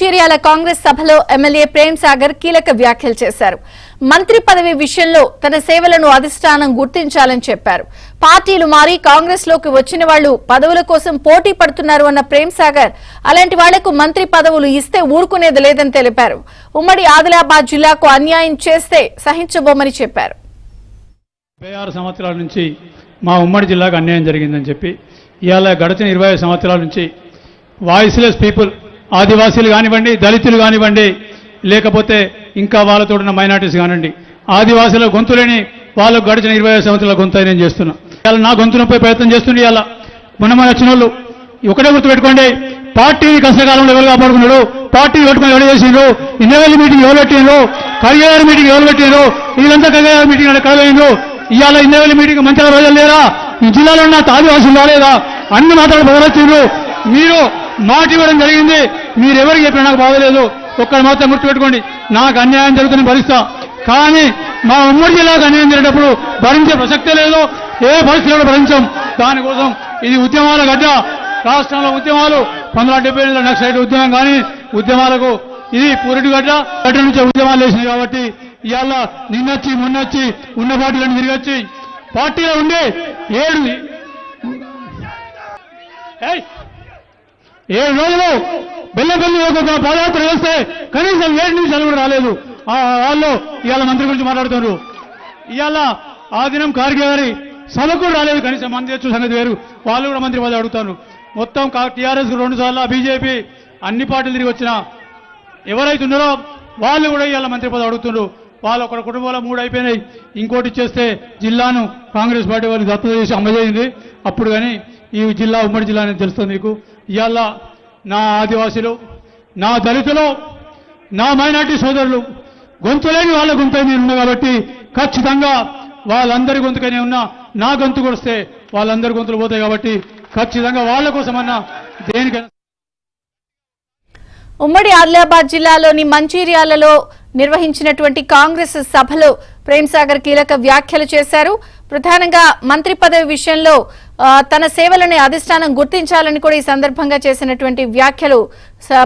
మంచిర్యాల కాంగ్రెస్ సభలో ఎమ్మెల్యే ప్రేమ్ సాగర్ కీలక వ్యాఖ్యలు చేశారు. మంత్రి పదవి విషయంలో తన సేవలను అధిష్టానం గుర్తించాలని చెప్పారు. పార్టీలు మారి కాంగ్రెస్ లోకి వచ్చిన వాళ్లు పదవుల కోసం పోటీ పడుతున్నారు అన్న ప్రేమ్ సాగర్ అలాంటి వాళ్లకు మంత్రి పదవులు ఇస్తే ఊరుకునేది లేదని తెలిపారు. ఉమ్మడి ఆదిలాబాద్ జిల్లాకు అన్యాయం చేస్తే సహించబోమని చెప్పారు. 26 సంవత్సరాల నుంచి మా ఉమ్మడి జిల్లాకు అన్యాయం జరిగిందని చెప్పి ఇవాళ గడిచిన 25 సంవత్సరాల నుంచి వాయిస్లెస్ పీపుల్, ఆదివాసీలు కానివ్వండి, దళితులు కానివ్వండి, లేకపోతే ఇంకా వాళ్ళతో ఉన్న మైనార్టీస్ కానివ్వండి, ఆదివాసీల గొంతులేని వాళ్ళకు గడిచిన 25 సంవత్సరాల గొంతు నేను చేస్తున్నా. ఇవాళ నా గొంతు నొప్పి ప్రయత్నం చేస్తుంది. ఇవాళ మొన్న వచ్చిన వాళ్ళు ఒకటే గుర్తుపెట్టుకోండి, పార్టీని కష్టకాలంలో ఎవరు కాపాడుకున్నాడు, పార్టీ పెట్టుకుని ఎవరు చేసిండ్రు, ఇన్నోవేల్ మీటింగ్ ఎవరు పెట్టిండ్రు, కరిగేవారి మీటింగ్ ఎవరు పెట్టిండ్రు, వీళ్ళంతా కరిగేవారి మీటింగ్ కలవైండ్రు. ఇవాళ ఇన్నోవేల్ మీటింగ్ మంచిగా రోజులు లేరా, ఈ జిల్లాలో ఉన్న ఆదివాసులు రాలేదా, అన్ని మాట్లాడి బదలొచ్చిండ్రు. మీరు మాట ఇవ్వడం జరిగింది, మీరెవరికి చెప్పినా నాకు బాధలేదు. ఒక్కడు మాత్రం గుర్తుపెట్టుకోండి, నాకు అన్యాయం జరుగుతున్న భరిస్తా, కానీ మా ఉమ్మడి జిల్లాకు అన్యాయం జరిగేటప్పుడు భరించే ప్రసక్తే లేదు, ఏ పరిస్థితుల్లో భరించాం. దానికోసం ఇది ఉద్యమాల గడ్డ. రాష్ట్రంలో ఉద్యమాలు 1970 నక్సలైట్ ఉద్యమం కానీ ఉద్యమాలకు ఇది పూరిటి గడ్డ నుంచి ఉద్యమాలు వేసినాయి. కాబట్టి ఇవాళ నిన్నొచ్చి మొన్నొచ్చి ఉన్న పార్టీలను తిరిగొచ్చి పార్టీలో ఉండి 7 రోజులు బెల్లపల్లి ఒక పాదయాత్ర చేస్తే కనీసం 7 నిమిషాలు కూడా రాలేదు. వాళ్ళు ఇవాళ మంత్రి గురించి మాట్లాడుతున్నారు. ఇవాళ ఆ దినం ఖార్గే గారి సభకు కూడా రాలేదు, కనీసం మంత్రి వచ్చే సంగతి వేరు, వాళ్ళు కూడా మంత్రి పదవి అడుగుతాను. మొత్తం టీఆర్ఎస్ 2 సార్లు, బీజేపీ అన్ని పార్టీలు తిరిగి వచ్చిన ఎవరైతే ఉన్నారో వాళ్ళు కూడా ఇవాళ మంత్రి పదవి అడుగుతున్నారు. వాళ్ళు ఒక కుటుంబంలో 3 అయిపోయినాయి, ఇంకోటి ఇచ్చేస్తే జిల్లాను కాంగ్రెస్ పార్టీ వాళ్ళు దత్తత చేసి అమ్మజేయింది. అప్పుడు కానీ ఈ జిల్లా ఉమ్మడి జిల్లా అనేది తెలుస్తుంది మీకు. ఇవాళ నా ఆదివాసీలు, నా దళితులు, నా మైనార్టీ సోదరులు గొంతులేని వాళ్ళ గొంతు నేను ఉన్నా కాబట్టి ఖచ్చితంగా వాళ్ళందరి గొంతుకనే ఉన్నా. నా గొంతు కొడిస్తే వాళ్ళందరి గొంతులు పోతాయి కాబట్టి ఖచ్చితంగా వాళ్ళ కోసమన్నా దేనికైనా. ఉమ్మడి ఆదిలాబాద్ జిల్లాలోని మంచిర్యాలలో నిర్వహించినటువంటి కాంగ్రెస్ సభలో ప్రేమ్ సాగర్ కీలక వ్యాఖ్యలు చేశారు. ప్రధానంగా మంత్రి పదవి విషయంలో తన సేవలను అధిష్టానం గుర్తించాలని కూడా ఈ సందర్భంగా చేసినటువంటి వ్యాఖ్యలు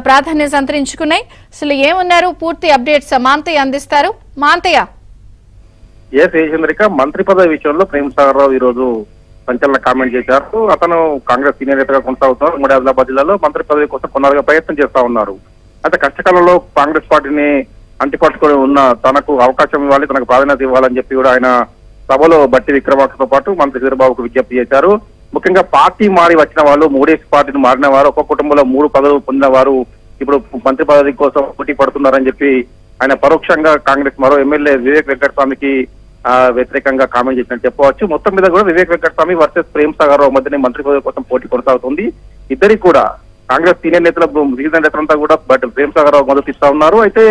ప్రాధాన్యం సంతరించుకున్నాయి. అసలు ఏమున్నారు పూర్తి అప్డేట్స్ మాంతయ్య అందిస్తారు. మాంతయ్య. చంద్రిక, మంత్రి పదవి విషయంలో ప్రేమ్ సాగర్ రావు ఈ రోజు సంచలన కామెంట్ చేశారు. అతను కాంగ్రెస్ సీనియర్ నేతగా కొనసాగుతున్నారు. ఉమ్మడి ఆదిలాబాద్ జిల్లాలో మంత్రి పదవి కోసం కొన్నాళ్ళుగా ప్రయత్నం చేస్తా ఉన్నారు. అయితే కష్టకాలంలో కాంగ్రెస్ పార్టీని అంటిపట్టుకొని ఉన్న తనకు అవకాశం ఇవ్వాలి, తనకు ప్రాధాన్యత ఇవ్వాలని చెప్పి కూడా ఆయన సభలో బట్టి విక్రమార్కతో పాటు మంత్రి చంద్రబాబుకు విజ్ఞప్తి చేశారు. ముఖ్యంగా పార్టీ మారి వచ్చిన వాళ్ళు, 3 పార్టీని మారిన వారు, ఒక్కొక్క కుటుంబంలో 3 పదవులు పొందిన వారు ఇప్పుడు మంత్రి పదవి కోసం పోటీ పడుతున్నారని చెప్పి ఆయన పరోక్షంగా కాంగ్రెస్ మరో ఎమ్మెల్యే వివేక్ వెంకటస్వామికి వ్యతిరేకంగా కామెంట్ చేసినట్టు చెప్పవచ్చు. మొత్తం మీద కూడా వివేక్ వెంకటస్వామి వర్సెస్ ప్రేమ్ సాగర్ రావు మధ్యనే మంత్రి పదవి కోసం పోటీ కొనసాగుతుంది. ఇద్దరికి కూడా కాంగ్రెస్ సీనియర్ నేతలంతా కూడా ప్రేమ్ సాగర్ రావు మద్దతు ఇస్తా ఉన్నారు. అయితే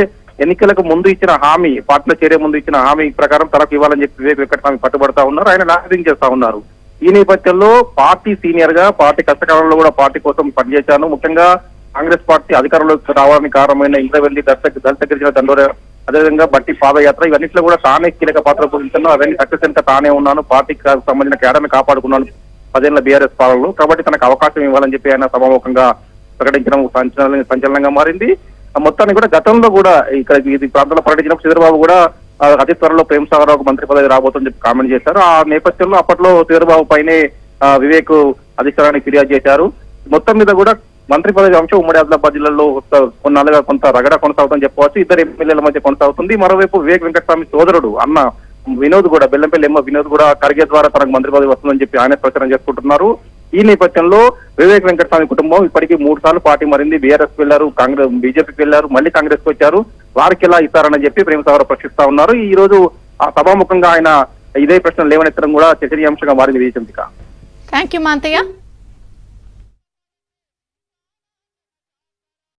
ఎన్నికలకు ముందు ఇచ్చిన హామీ, పార్టీలో చేరే ముందు ఇచ్చిన హామీ ప్రకారం తనకు ఇవ్వాలని చెప్పి వివేక్ వెంకటస్వామి పట్టుబడతా ఉన్నారు. ఆయన నాశనం చేస్తా ఉన్నారు. ఈ నేపథ్యంలో పార్టీ సీనియర్ గా, పార్టీ కష్టకాలంలో కూడా పార్టీ కోసం పనిచేశాను. ముఖ్యంగా కాంగ్రెస్ పార్టీ అధికారంలోకి రావడానికి కారణమైన ఇంద్రవెల్లి, దళిత గిరిజన దండోర, అదేవిధంగా బట్టి పాదయాత్ర, ఇవన్నింటిలో కూడా తానే కీలక పాత్ర పోషించాను. అవన్నీ సక్సెస్ వెనుక తానే ఉన్నాను. పార్టీకి సంబంధించిన కేడర్ని కాపాడుకున్నాను 10 ఏళ్ల బీఆర్ఎస్ పాలనలో. కాబట్టి తనకు అవకాశం ఇవ్వాలని చెప్పి ఆయన సభాముఖంగా ప్రకటించడం సంచలనంగా మారింది. మొత్తాన్ని కూడా గతంలో కూడా ఇక్కడ ఇది ప్రాంతంలో పర్యటించినప్పుడు చంద్రబాబు కూడా అతి త్వరలో ప్రేమ్ సాగర్ రావుకు మంత్రి పదవి రాబోతుందని చెప్పి కామెంట్ చేశారు. ఆ నేపథ్యంలో అప్పట్లో చంద్రబాబు పైనే వివేక్ అధిష్టానానికి ఫిర్యాదు చేశారు. మొత్తం మీద కూడా మంత్రి పదవి అంశం ఉమ్మడి ఆదిలాబాద్ జిల్లాలో కొన్నాళ్ళుగా కొంత రగడ కొనసాగుతుందని చెప్పవచ్చు. ఇద్దరు ఎమ్మెల్యేల మధ్య కొనసాగుతుంది. మరోవైపు వివేక్ వెంకటస్వామి సోదరుడు అన్న వినోద్ కూడా, బెల్లంపల్లి వినోద్ కూడా ఖర్గే ద్వారా తనకు మంత్రి పదవి వస్తుందని చెప్పి ఆయన ప్రచారం చేసుకుంటున్నారు. ఈ నేపథ్యంలో వివేక్ వెంకటస్వామి కుటుంబం ఇప్పటికీ 3 సార్లు పార్టీ మారింది. బీఆర్ఎస్ వెళ్లారు, బీజేపీకి వెళ్లారు, మళ్ళీ కాంగ్రెస్ కు వచ్చారు. వారికి ఎలా ఇస్తారని చెప్పి ప్రేమ్ సాగర్ ప్రశ్నిస్తా ఉన్నారు. ఈ రోజు ఆ సభాముఖంగా ఆయన ఇదే ప్రశ్న లేవనెత్తడం కూడా చర్చనీయాంశంగా మారింది. Thank you Manthaiah.